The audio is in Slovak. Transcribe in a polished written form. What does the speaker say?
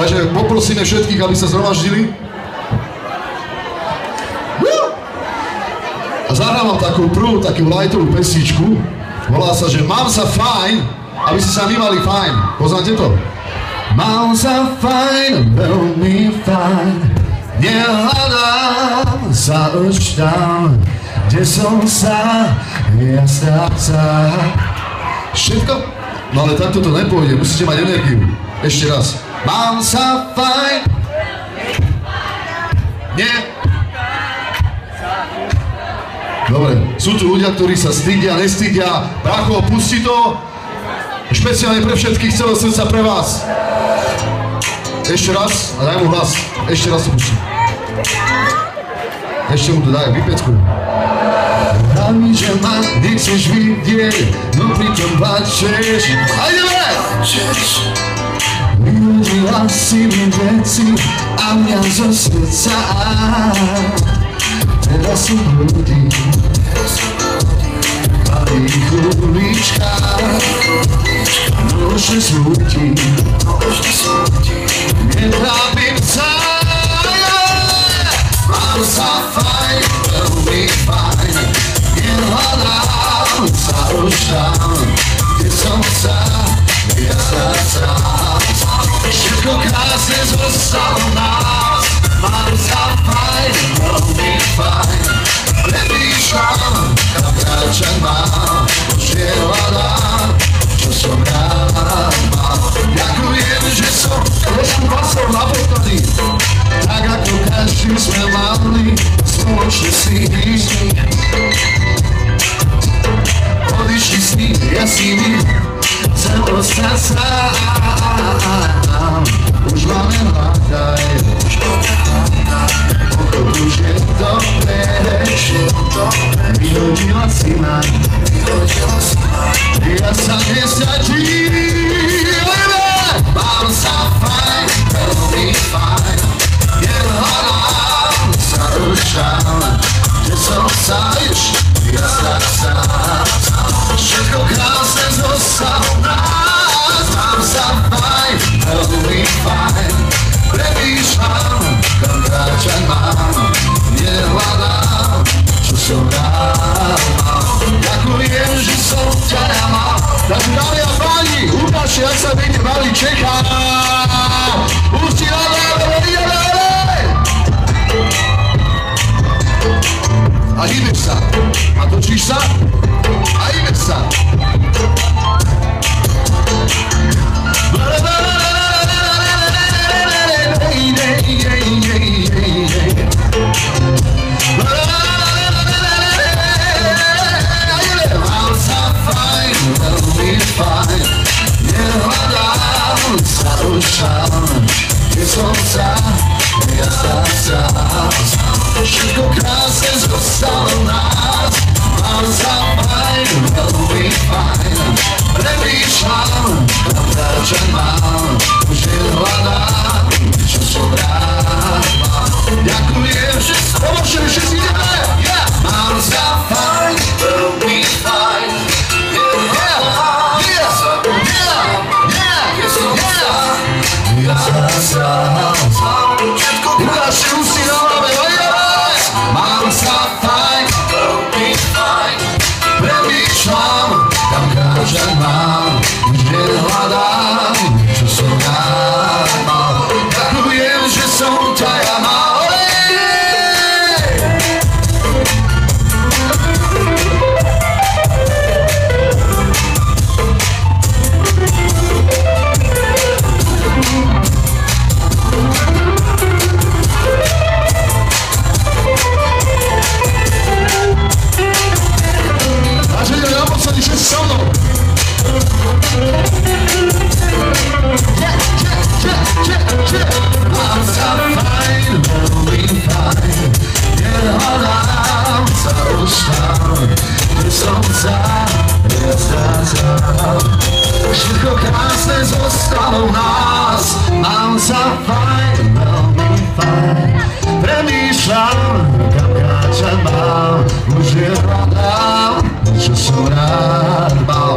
Takže poprosíme všetkých, aby sa zhromaždili. A zahrávam takú prvú, takú lightovú pesničku. Volá sa, že Mám sa fajn, aby ste sa my mali fajn. Poznáte to? Mám sa fajn, veľmi fajn. Nehľadám sa už tam, kde som sa ja stráca. Všetko? No ale takto to nepôjde, musíte mať energiu. Ešte raz. Mám sa fajn. Nie. Dobre, sú tu ľudia, ktorí sa stydia, nestydia. Brácho, pusti to. Špeciálne pre všetkých, celého srdca pre vás. Ešte raz a daj mu hlas. Ešte raz to pusti. Ešte mu to daj, vypecku. Hlavni, že ma nechceš vidieť, no pritom plačeš. A ideme! Vyhodila si mi veci a mňa zo srdca. Teraz sú ľudí v malých uličkách. Nože smutí, netrápim sa. Mám sa fajn, veľmi fajn. Nehľadám sa už tam, kde som sa ja strácam. Všetko krásne zostalo nás. Mám sa fajn, veľmi fajn. Premýšľam, kam kráčať mám. Už nehľadám, čo som rád mal. Ďakujem, že som trošku pasol na podklady. Tak ako každý sme mali spoločné sny. Odišli sny, ja si my chcem ostať sám. Už máme hľadaj, pochod už je to preč. Vyhodila si ma, ja sa nestratím. Mám sa fajn, veľmi fajn. Nehľadám sa už tam, kde som sa už ja strácam. Všetko krásne zostalo nás. Mám sa fajn, veľmi fajn. Premýšľam, kam kráčať mám. Nehľadám, čo som rád mal. Ďakujem, že som ťa ja mal. Takže dámy a páni, ukážte, jak sa bude mali čekať. Pusti na dále, ideme! A hýbeš sa. A točíš sa. A hýbeš sa. Mám sa fajn, veľmi fajn. Nehľadám sa už tam, kde som sa ja strácam. Všetko krásne zostalo nás. Mám sa fajn, veľmi fajn. Premýšľam, kam kráčať mám. Už nehľadám, čo som rád mal. Ďakujem, že spoločne všetci ideme. Mám sa fajn, veľmi fajn. Ja ukážte ústy na hlave, mám sa fajn, veľmi fajn. Premýšľam, kam kráčať mám. Už nehľadám, čo som rád mal. Ďakujem, že som ťa ja mal. Mám sa fajn, veľmi fajn. Nehľadám sa už tam, kde som sa ja strácam. Všetko krásne zostalo v nás. Mám sa fajn, veľmi fajn. Premýšľam, kam kráčať mám. Už nehľadám, čo som rád mal.